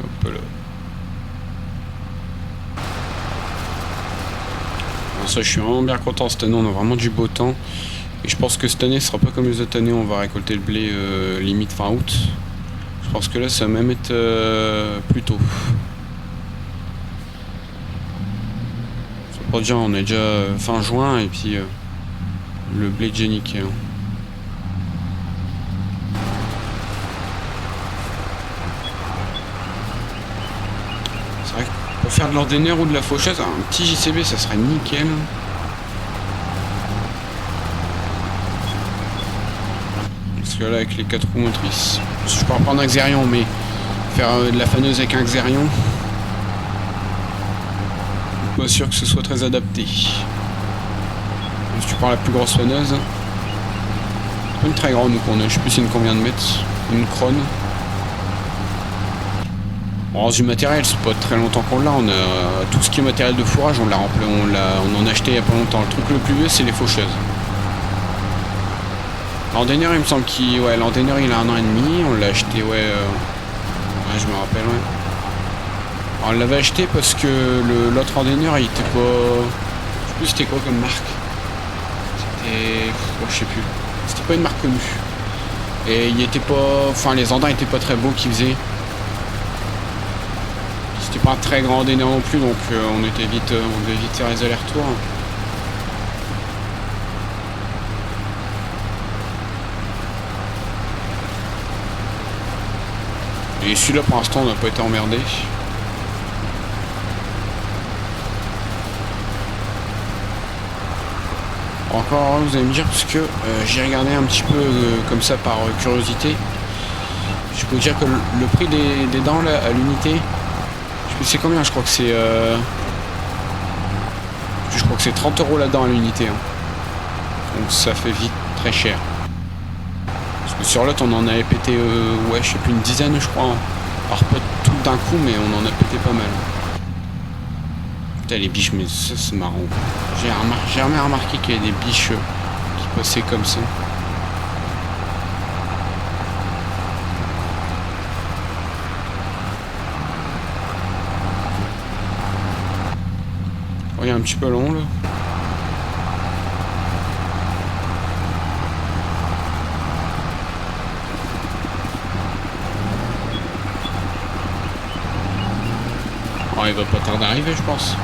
Hop là. Ça, je suis vraiment bien content. Cette année on a vraiment du beau temps et je pense que cette année ce sera pas comme les autres années, on va récolter le blé limite fin août. Je pense que là ça va même être plus tôt. Pour dire, on est déjà fin juin et puis le blé déjà nickel. C'est vrai que pour faire de l'ordinaire ou de la faucheuse, un petit JCB ça serait nickel. Parce que là avec les 4 roues motrices, je pourrais prendre un Xerion mais faire de la faneuse avec un Xerion, pas sûr que ce soit très adapté. Si tu prends la plus grosse faneuse, pas une très grande qu'on a, je sais plus c'est une combien de mètres, une Krone. Bon, du matériel, c'est pas très longtemps qu'on l'a, on a tout ce qui est matériel de fourrage, on l'a rempli, on en a acheté il y a pas longtemps. Le truc le plus vieux c'est les faucheuses. L'Andener il me semble qu'il l'Andener il a 1 an et demi, on l'a acheté je me rappelle Alors, on l'avait acheté parce que l'autre Andener il était pas. Je sais plus c'était quoi comme marque. C'était. Je sais plus. C'était pas une marque connue. Et il était pas. Enfin les andins étaient pas très beaux qu'ils faisaient. C'était pas un très grand Andener non plus donc on devait vite faire les allers-retours. Et celui-là pour l'instant on n'a pas été emmerdé. Encore vous allez me dire parce que j'ai regardé un petit peu comme ça par curiosité. Je peux vous dire que le prix des dents là, à l'unité, je sais plus c'est combien, je crois que c'est 30 € la dent à l'unité. Donc ça fait vite très cher. Parce que sur l'autre on en avait pété je sais plus une dizaine je crois. Alors pas tout d'un coup mais on en a pété pas mal. Putain les biches mais ça c'est marrant. J'ai jamais remarqué qu'il y a des biches qui passaient comme ça. Oh, il est un petit peu long là. Oh, il va pas tarder d'arriver je pense.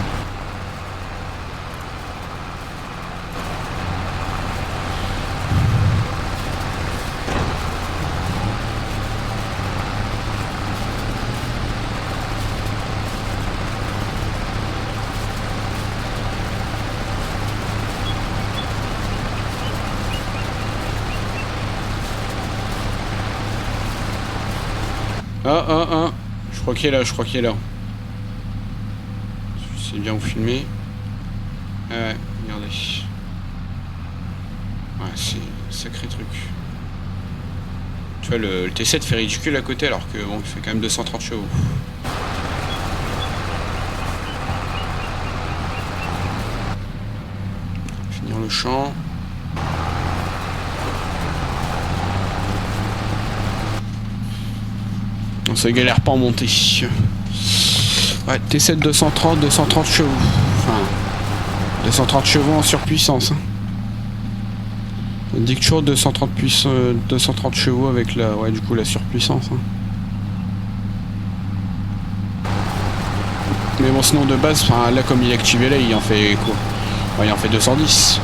Je crois qu'il est là, C'est bien vous filmer. Ouais, regardez. Ouais, c'est un sacré truc. Tu vois, le T7 fait ridicule à côté alors que bon, il fait quand même 230 chevaux. Finir le champ. Ça galère pas en montée. Ouais, T7 230 chevaux. Enfin, 230 chevaux en surpuissance. On dit que toujours 230 chevaux avec la, du coup la surpuissance. Mais bon, sinon de base, là comme il est activé là, il en fait quoi? Il en fait 210.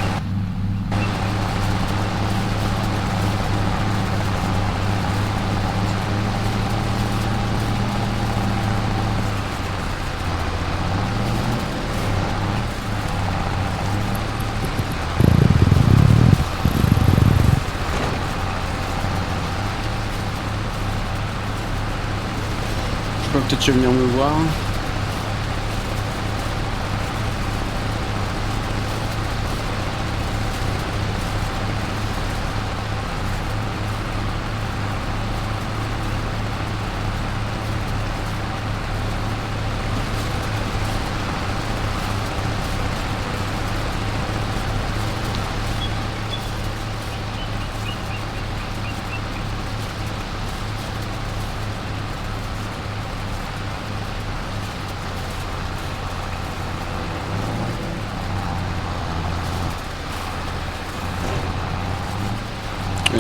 Peut-être tu vas venir me voir.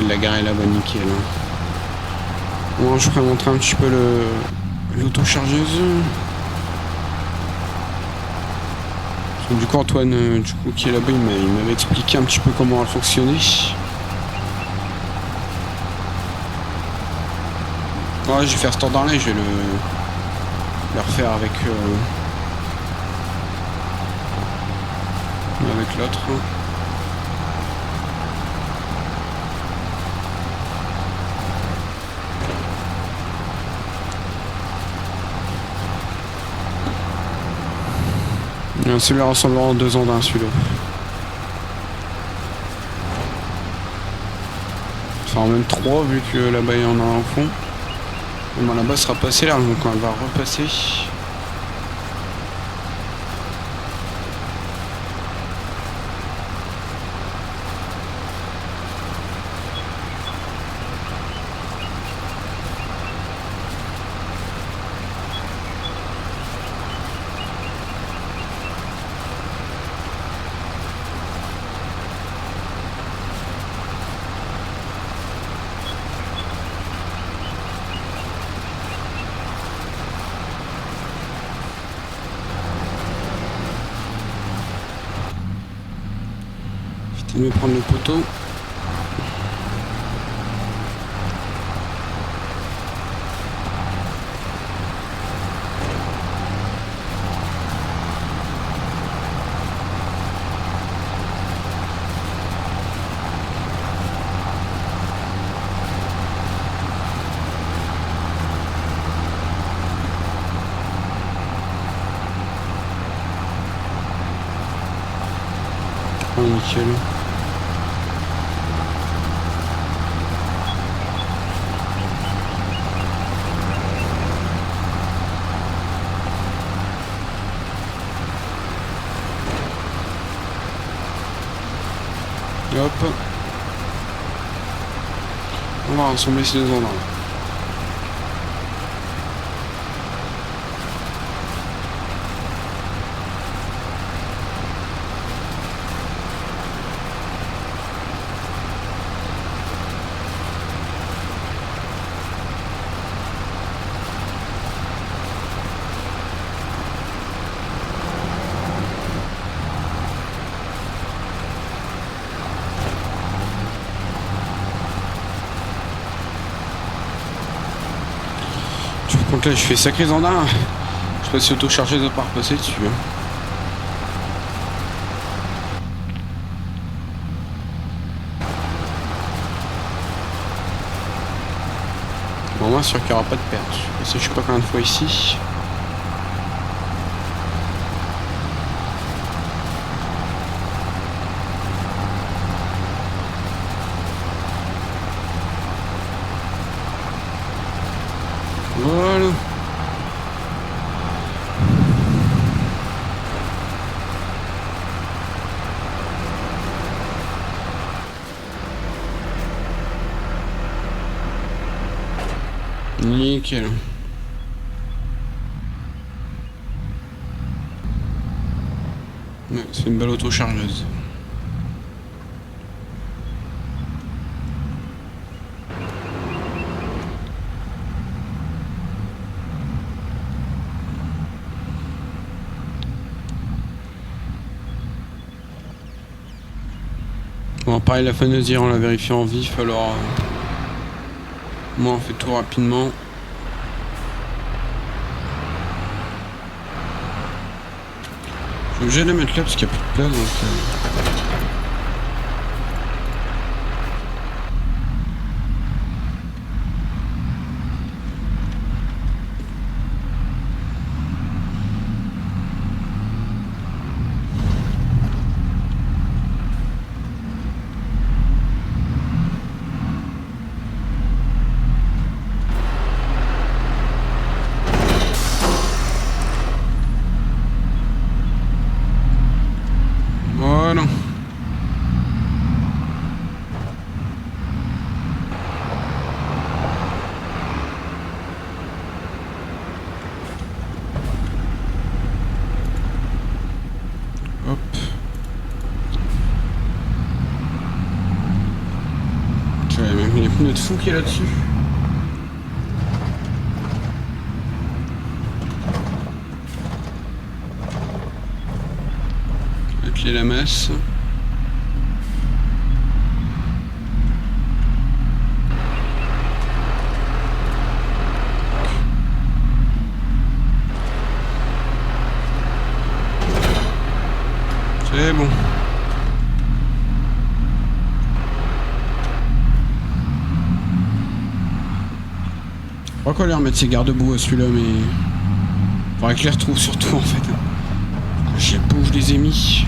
La gare est là-bas, nickel. Bon, je vais montrer un petit peu le l'autochargeuse. Du coup Antoine, du coup qui est là-bas, il m'avait expliqué un petit peu comment elle fonctionnait. Ouais, je vais faire standard là, je vais le refaire avec l'autre. Celui-là ressemblera en 2 ans d'un celui-là. Enfin même 3 vu que là-bas il y en a un au fond. Et bon, là-bas sera passé là, donc on va repasser. Je vais prendre le poteau. Oh, nickel. Hop. On va rassembler ces 2 endroits. Donc là je fais sacré zandin. Je sais pas si auto-chargé doit pas repasser dessus. Hein. Bon, moi sûr qu'il n'y aura pas de perte. Je sais pas combien de fois ici. Voilà. Nickel. Ouais, c'est une belle auto-chargeuse. Bon, pareil, la faneuse hier, on l'a vérifié en vif, alors moi on fait tout rapidement. Je vais la mettre là parce qu'il n'y a plus de place, donc voilà. Hop. Tu vois, il y a même les pneus de fou qui est là-dessus. Pied la masse. C'est bon. Je crois qu'on lui remettre ses garde-boue à celui-là, mais... faudrait que je les retrouve surtout en fait. Je sais pas où je les ai mis.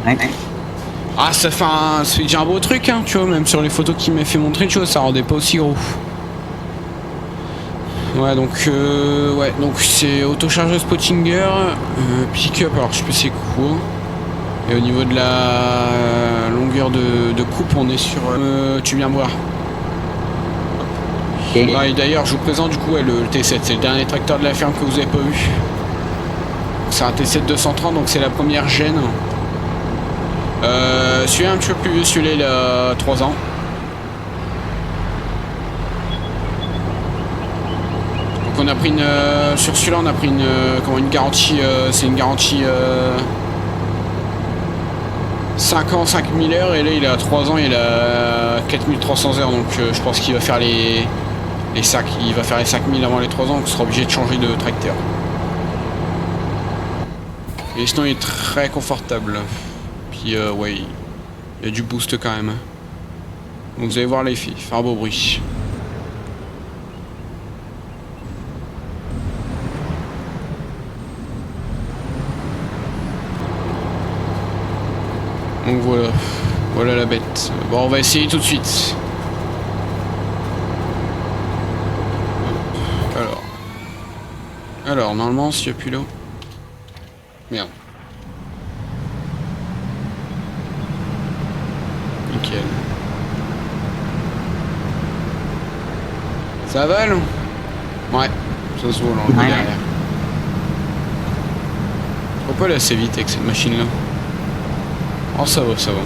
Ouais. Ah, ça fait déjà un beau truc, hein, tu vois, même sur les photos qu'il m'a fait montrer, tu vois, ça rendait pas aussi gros. Ouais, donc c'est autochargeuse Pottinger, pick-up, alors je sais plus c'est quoi. Et au niveau de la longueur de coupe, on est sur... tu viens me voir. Ok. Ouais, et d'ailleurs, je vous présente du coup ouais, le T7, c'est le dernier tracteur de la ferme que vous avez pas vu. C'est un T7 230, donc c'est la première gêne. Celui-là un petit peu plus vieux, celui-là il a 3 ans. Donc on a pris une... sur celui-là on a pris une garantie, c'est une garantie 5 ans, 5000 heures, et là il a 3 ans, il a 4300 heures, donc je pense qu'il va faire les sacs, il va faire les 5000 avant les 3 ans, donc il sera obligé de changer de tracteur. Et sinon il est très confortable. Puis ouais, il y a du boost quand même. Donc vous allez voir l'effet, il fait un beau bruit. Donc voilà, voilà la bête. Bon, on va essayer tout de suite. Hop. Alors normalement, s'il n'y a plus l'eau. Merde. Nickel. Ça va, non? Ouais, ça se voit là, on est derrière. On peut aller assez vite avec cette machine là. Oh, ça va, ça va.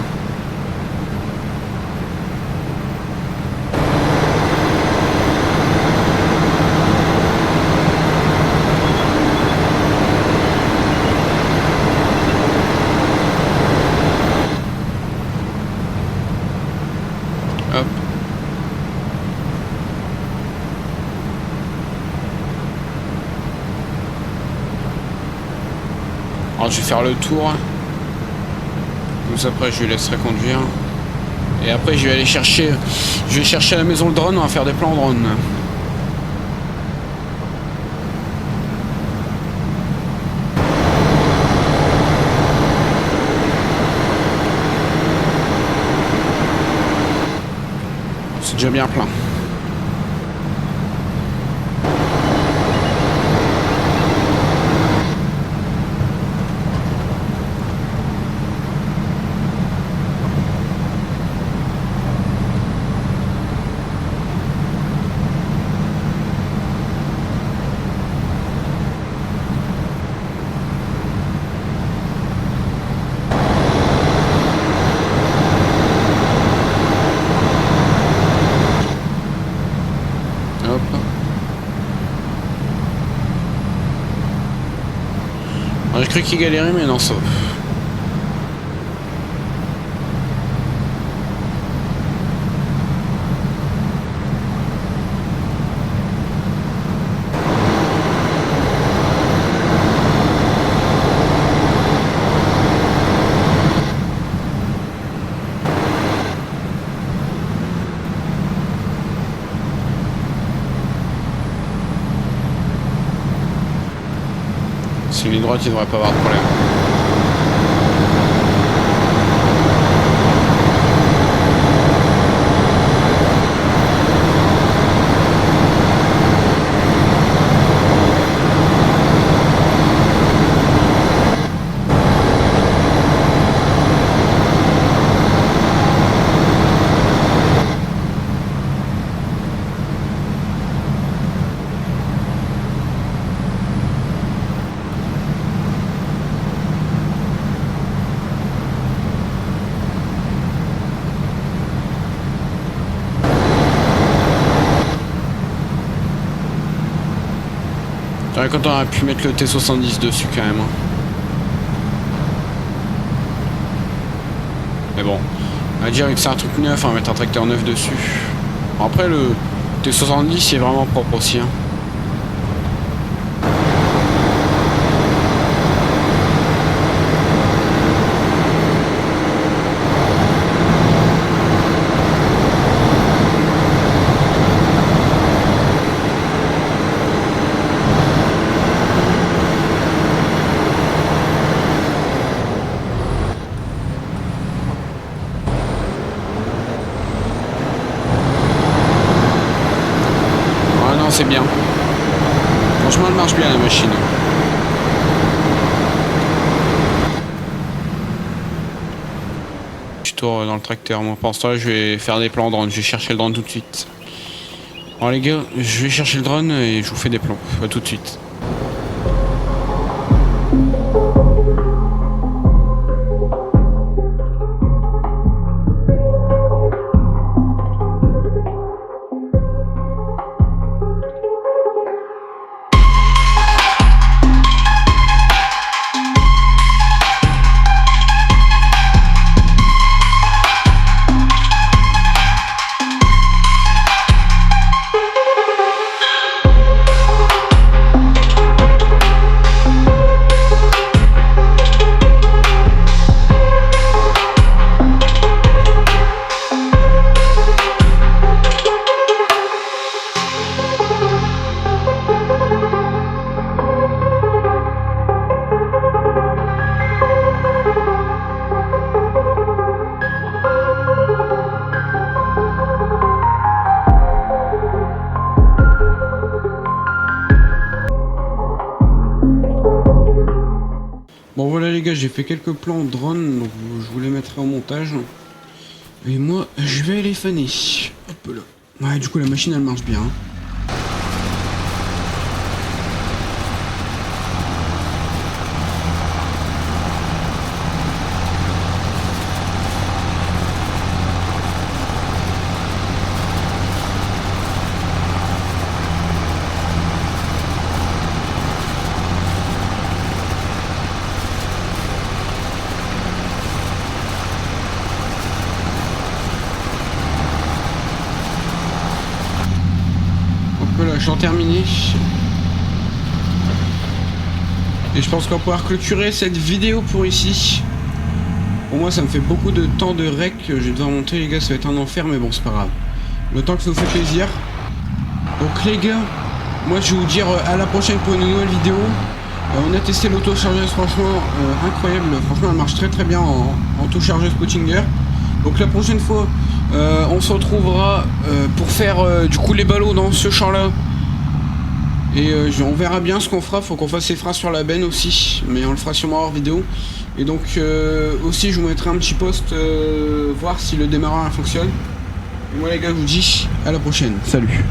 Hop. Alors je vais faire le tour. Comme après je lui laisserai conduire. Et après je vais aller chercher. Je vais chercher à la maison le drone, on va faire des plans drone. C'est déjà bien plein. J'ai cru qu'il galérait, mais non, ça va. C'est une ligne droite, il ne devrait pas avoir de problème. Ouais, quand on aurait pu mettre le T70 dessus quand même. Hein. Mais bon, on va dire que c'est un truc neuf, on va mettre un tracteur neuf dessus. Bon, après le T70 il est vraiment propre aussi. Hein. C'est bien. Franchement, elle marche bien la machine. Je tourne dans le tracteur. Moi, pour l'instant, je vais faire des plans drone. Je vais chercher le drone tout de suite. Alors les gars, je vais chercher le drone et je vous fais des plans. À tout de suite. Bon voilà les gars, j'ai fait quelques plans drone, donc je vous les mettrai en montage. Et moi, je vais aller faner. Hop là. Ouais, du coup la machine elle marche bien. Voilà, j'en terminé. Et je pense qu'on va pouvoir clôturer cette vidéo pour ici. Pour moi ça me fait beaucoup de temps de rec. Je vais devoir monter les gars, ça va être un enfer mais bon c'est pas grave. Le temps que ça vous fait plaisir. Donc les gars, moi je vais vous dire à la prochaine pour une nouvelle vidéo. On a testé l'auto-chargeuse, franchement incroyable. Franchement elle marche très très bien en auto-chargeuse Pottinger. Donc la prochaine fois on se retrouvera pour faire du coup les ballots dans ce champ là. Et on verra bien ce qu'on fera, faut qu'on fasse les freins sur la benne aussi. Mais on le fera sûrement hors vidéo. Et donc aussi je vous mettrai un petit post voir si le démarreur fonctionne. Et moi les gars je vous dis à la prochaine, salut.